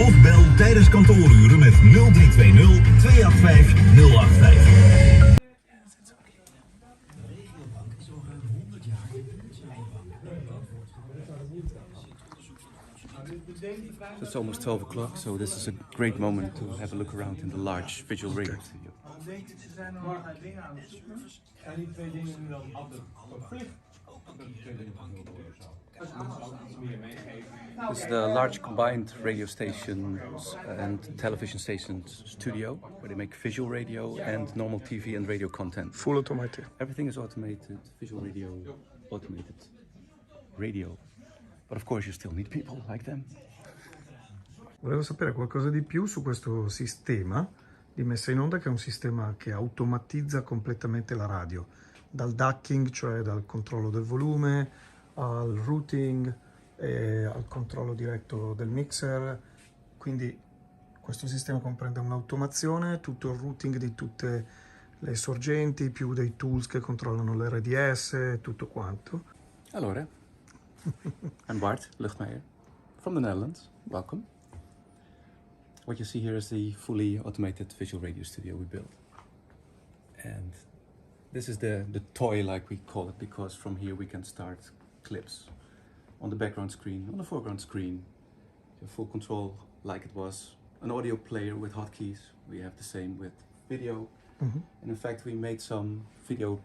Of bel tijdens kantooruren met 0320 285 085. It's almost 12 o'clock, so this is a great moment to have a look around in the large visual radio studio. This is the large combined radio stations and television stations studio, where they make visual radio and normal TV and radio content. Full automated. Everything is automated, visual radio, automated radio. But of course you still need people like them. Volevo sapere qualcosa di più su questo sistema di messa in onda, che è un sistema che automatizza completamente la radio, dal ducking, cioè dal controllo del volume, al routing e al controllo diretto del mixer. Quindi questo sistema comprende un'automazione, tutto il routing di tutte le sorgenti, più dei tools che controllano l'RDS, tutto quanto. Allora, I'm Bart Luchtmeijer from the Netherlands. Welcome. What you see here is the fully automated visual radio studio we built. And this is the toy, like we call it, because from here we can start clips on the background screen, on the foreground screen. You have full control, like it was an audio player with hotkeys. We have the same with video. And in fact, we made some video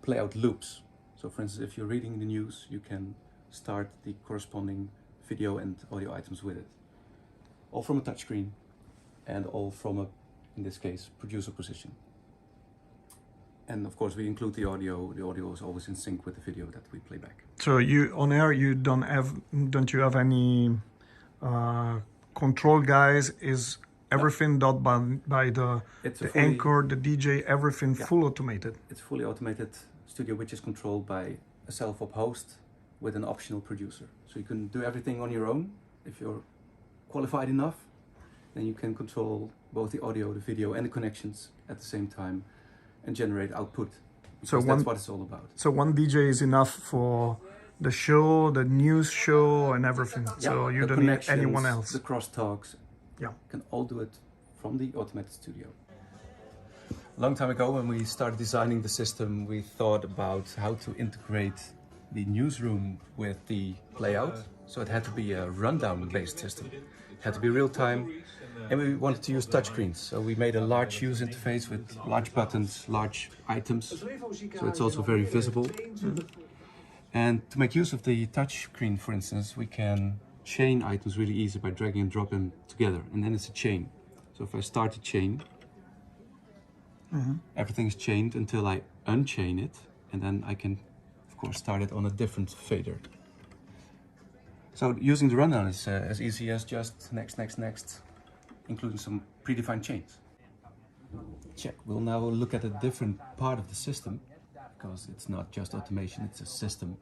playout loops. So for instance, if you're reading the news, you can start the corresponding video and audio items with it. All from a touchscreen and all from a, in this case, producer position. And of course we include the audio. The audio is always in sync with the video that we play back. So you on air, don't you have any control guys? Is everything done by the anchor, the DJ, everything full automated? It's fully automated studio, which is controlled by a self-op host with an optional producer. So you can do everything on your own. If you're qualified enough, then you can control both the audio, the video and the connections at the same time and generate output. So that's what it's all about. So one DJ is enough for the show, the news show and everything. Yeah, so you don't need anyone else. The crosstalks, can all do it from the automated studio. A long time ago, when we started designing the system, we thought about how to integrate the newsroom with the playout. So it had to be a rundown-based system. It had to be real-time, and we wanted to use touchscreens. So we made a large user interface with large buttons, large items, so it's also very visible. And to make use of the touchscreen, for instance, we can chain items really easy by dragging and dropping together, and then it's a chain. So if I start a chain, everything is chained until I unchain it, and then I can, of course, start it on a different fader. So using the rundown is as easy as just next, next, next, including some predefined chains. Check. We'll now look at a different part of the system, because it's not just automation, it's a system.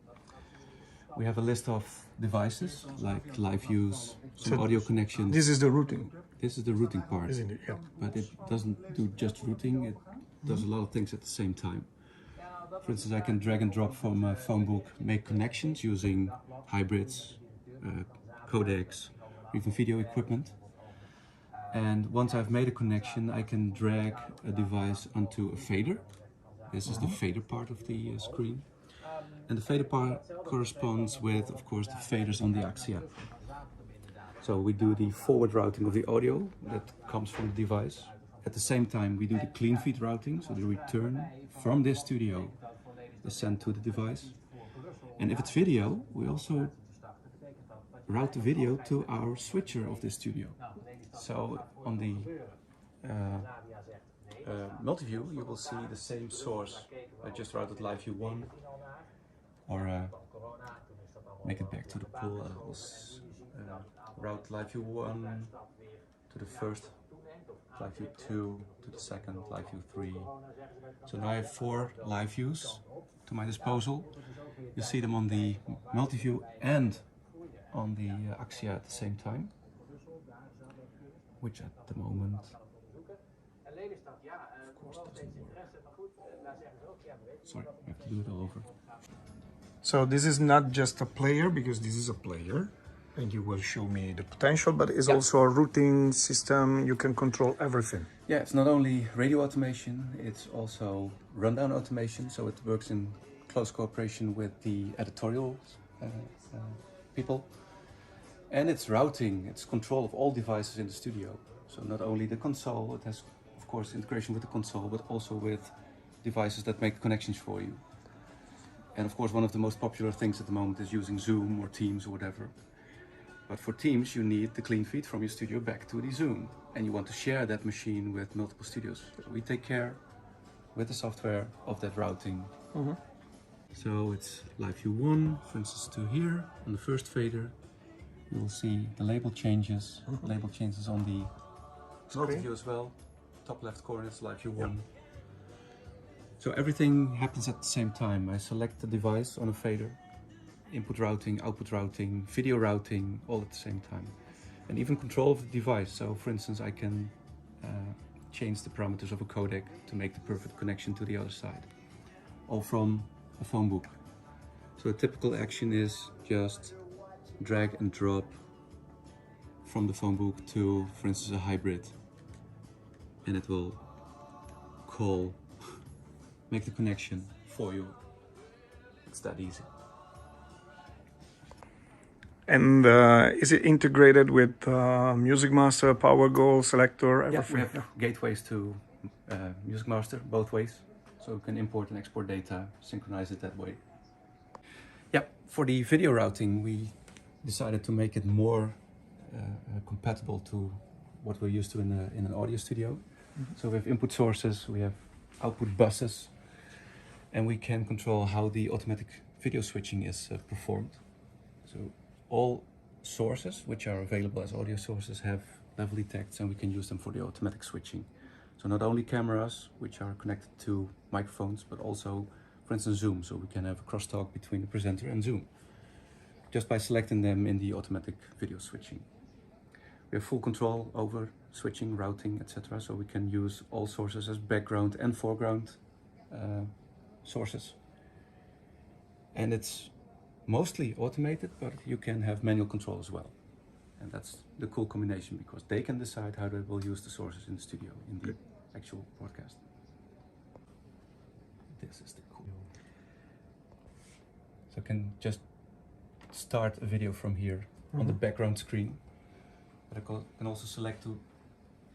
We have a list of devices, like live views, some audio connections. This is the routing. This is the routing part. Isn't it? Yeah. But it doesn't do just routing, it does a lot of things at the same time. For instance, I can drag and drop from a phone book, make connections using hybrids, codecs, even video equipment. And once I've made a connection, I can drag a device onto a fader. This is the fader part of the screen. And the fader part corresponds with, of course, the faders on the axia. So we do the forward routing of the audio that comes from the device. At the same time, we do the clean feed routing, so the return from this studio is sent to the device. And if it's video, we also route the video to our switcher of this studio. So on the multi-view, you will see the same source. I just routed live view 1, or make it back to the pool. I will route live view 1 to the first, live view 2 to the second, live view 3. So now I have 4 live views to my disposal. You see them on the multi-view and on the axia at the same time, which at the moment, of course, doesn't work. Sorry, I have to do it all over. So this is not just a player, because this is a player. And you will show me the potential, but it's Yeah. also a routing system. You can control everything. Yeah, it's not only radio automation, it's also rundown automation. So it works in close cooperation with the editorial people. And it's routing, it's control of all devices in the studio. So not only the console, it has, of course, integration with the console, but also with devices that make connections for you. And of course, one of the most popular things at the moment is using Zoom or Teams or whatever. But for Teams, you need the clean feed from your studio back to the Zoom. And you want to share that machine with multiple studios. So we take care with the software of that routing. So it's live view 1, for instance, to here on the first fader. You will see the label changes. Label changes on the multi-view as well. Top left corner is live view 1. So everything happens at the same time. I select the device on a fader. Input routing, output routing, video routing, all at the same time. And even control of the device. So for instance, I can change the parameters of a codec to make the perfect connection to the other side. All from a phone book. So a typical action is just drag and drop from the phone book to, for instance, a hybrid. And it will call, make the connection for you. It's that easy. And is it integrated with Music Master, Power Goal, Selector, everything? Yeah, we have gateways to Music Master, both ways. So you can import and export data, synchronize it that way. Yeah, for the video routing, we decided to make it more compatible to what we're used to in an audio studio. So we have input sources, we have output buses, and we can control how the automatic video switching is performed. So all sources which are available as audio sources have level detects, and we can use them for the automatic switching. So not only cameras which are connected to microphones, but also, for instance, Zoom. So we can have a crosstalk between the presenter and Zoom, just by selecting them in the automatic video switching. We have full control over switching, routing, etc. So we can use all sources as background and foreground sources. And it's mostly automated, but you can have manual control as well. And that's the cool combination, because they can decide how they will use the sources in the studio, in the actual broadcast. This is the cool. So I can just start a video from here on the background screen. But I can also select to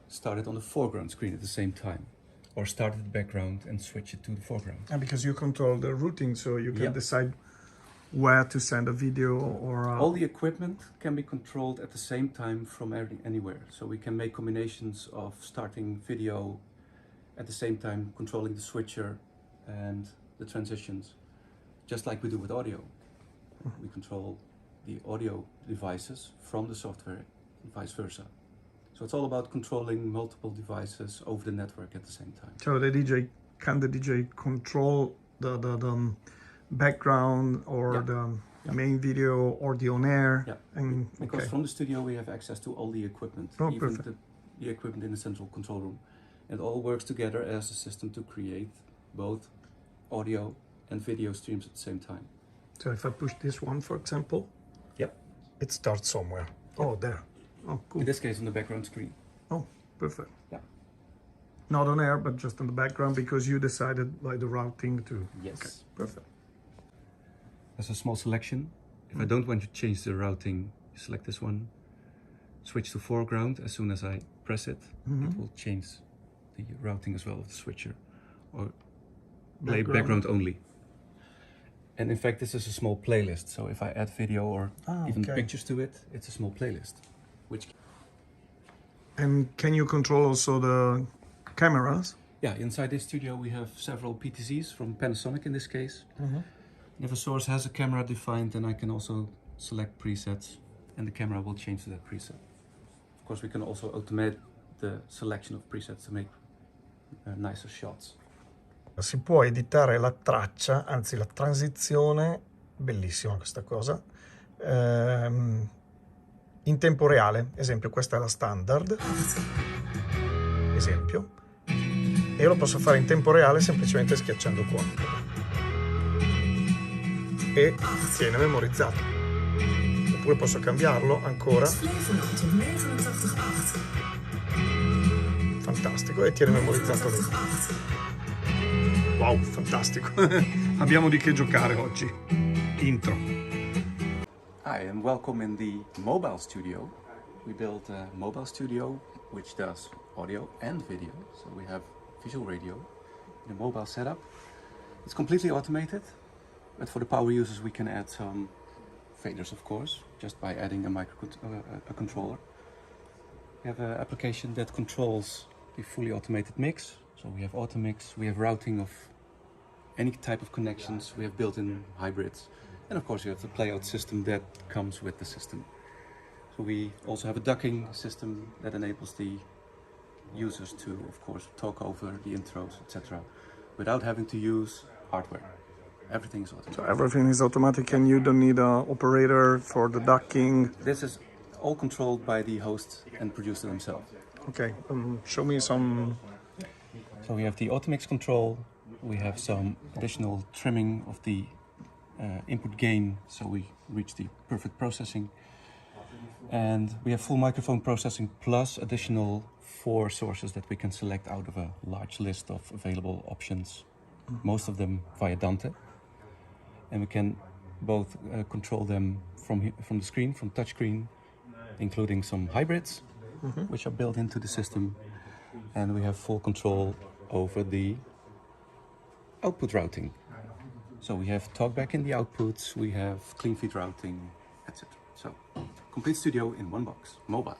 start it on the foreground screen at the same time. Or start at the background and switch it to the foreground. And because you control the routing, so you can decide where to send a video or... All the equipment can be controlled at the same time from anywhere. So we can make combinations of starting video at the same time, controlling the switcher and the transitions, just like we do with audio. We control the audio devices from the software and vice versa. So it's all about controlling multiple devices over the network at the same time. So the DJ, can the DJ control the background or the main video or the on-air? Yeah, and, because from the studio we have access to all the equipment, even the equipment in the central control room. It all works together as a system to create both audio and video streams at the same time. So if I push this one, for example, it starts somewhere. Oh, there. Oh, cool. In this case, on the background screen. Oh, perfect. Yeah. Not on air, but just on the background, because you decided by the routing to... Yes. Okay, perfect. There's a small selection. If I don't want to change the routing, you select this one, switch to foreground. As soon as I press it, it will change the routing as well of the switcher, or play background only. And in fact, this is a small playlist. So if I add video or even pictures to it, it's a small playlist. And can you control also the cameras? Yeah, inside this studio we have several PTZs from Panasonic in this case. If a source has a camera defined, then I can also select presets and the camera will change to that preset. Of course, we can also automate the selection of presets to make nicer shots. Si può editare la traccia, anzi la transizione, bellissima questa cosa, in tempo reale. Esempio, questa è la standard, esempio, e io lo posso fare in tempo reale semplicemente schiacciando qua e tiene memorizzato. oppure posso cambiarlo ancora. Flevoland op 89,8. Fantastico, e tiene memorizzato lì. Wow, fantastico. Abbiamo di che giocare oggi. Intro. Hi, and welcome in the mobile studio. We built a mobile studio which does audio and video. So we have visual radio in a mobile setup. It's completely automated, but for the power users we can add some faders, of course, just by adding a controller. We have an application that controls the fully automated mix. So we have auto mix, we have routing of any type of connections, we have built-in hybrids, and of course you have the playout system that comes with the system. So we also have a ducking system that enables the users to, of course, talk over the intros, etc., without having to use hardware. Everything is automatic. So everything is automatic and you don't need an operator for the ducking. This is all controlled by the host and producer themselves. Okay, show me some. So we have the automix control, we have some additional trimming of the input gain, so we reach the perfect processing. And we have full microphone processing plus additional 4 sources that we can select out of a large list of available options, most of them via Dante. And we can both control them from the screen, from touchscreen, including some hybrids, which are built into the system. And we have full control over the output routing. So we have talkback in the outputs, we have clean feed routing, etc. So complete studio in one box, mobile.